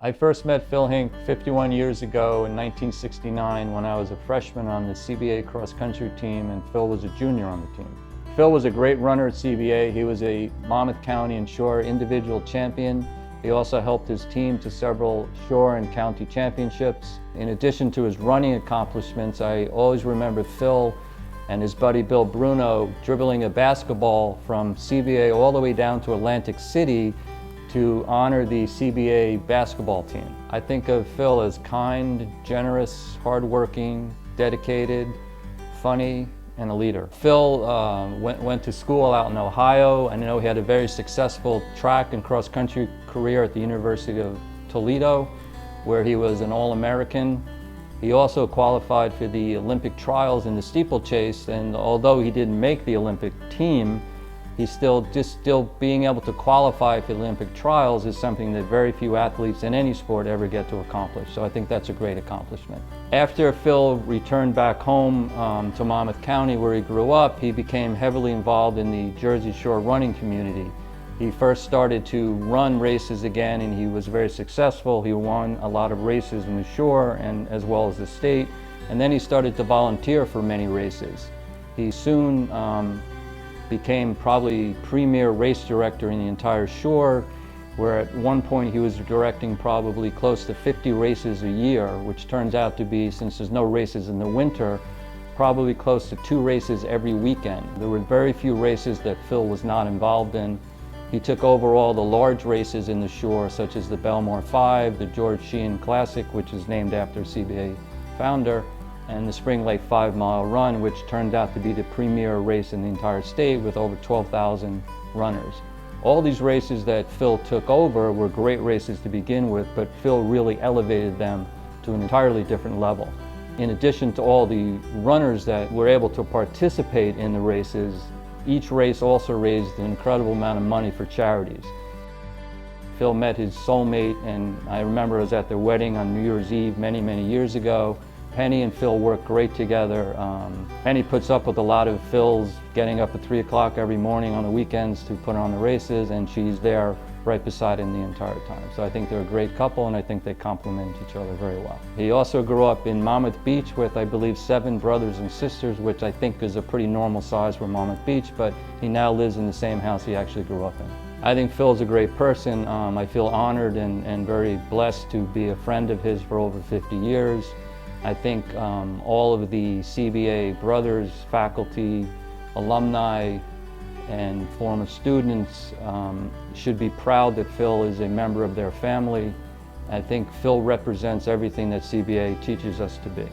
I first met Phil Hinck 51 years ago in 1969 when I was a freshman on the CBA cross-country team and Phil was a junior on the team. Phil was a great runner at CBA. He was a Monmouth County and Shore individual champion. He also helped his team to several Shore and county championships. In addition to his running accomplishments, I always remember Phil and his buddy Bill Bruno dribbling a basketball from CBA all the way down to Atlantic City to honor the CBA basketball team. I think of Phil as kind, generous, hardworking, dedicated, funny, and a leader. Phil went to school out in Ohio. I know he had a very successful track and cross-country career at the University of Toledo, where he was an All-American. He also qualified for the Olympic trials in the steeplechase, and although he didn't make the Olympic team, he's still being able to qualify for the Olympic trials is something that very few athletes in any sport ever get to accomplish. So I think that's a great accomplishment. After Phil returned back home to Monmouth County where he grew up, he became heavily involved in the Jersey Shore running community. He first started to run races again and he was very successful. He won a lot of races in the Shore and as well as the state. And then he started to volunteer for many races. He soon became probably premier race director in the entire Shore, where at one point he was directing probably close to 50 races a year, which turns out to be, since there's no races in the winter, probably close to 2 races every weekend. There were very few races that Phil was not involved in. He took over all the large races in the Shore, such as the Belmore 5, the George Sheehan Classic, which is named after CBA founder, and the Spring Lake 5-mile run, which turned out to be the premier race in the entire state with over 12,000 runners. All these races that Phil took over were great races to begin with, but Phil really elevated them to an entirely different level. In addition to all the runners that were able to participate in the races, each race also raised an incredible amount of money for charities. Phil met his soulmate, and I remember I was at their wedding on New Year's Eve many, many years ago. Penny and Phil work great together. Penny puts up with a lot of Phil's getting up at 3 o'clock every morning on the weekends to put on the races, and she's there right beside him the entire time. So I think they're a great couple, and I think they complement each other very well. He also grew up in Monmouth Beach with, I believe, 7 brothers and sisters, which I think is a pretty normal size for Monmouth Beach, but he now lives in the same house he actually grew up in. I think Phil's a great person. I feel honored and very blessed to be a friend of his for over 50 years. I think all of the CBA brothers, faculty, alumni, and former students should be proud that Phil is a member of their family. I think Phil represents everything that CBA teaches us to be.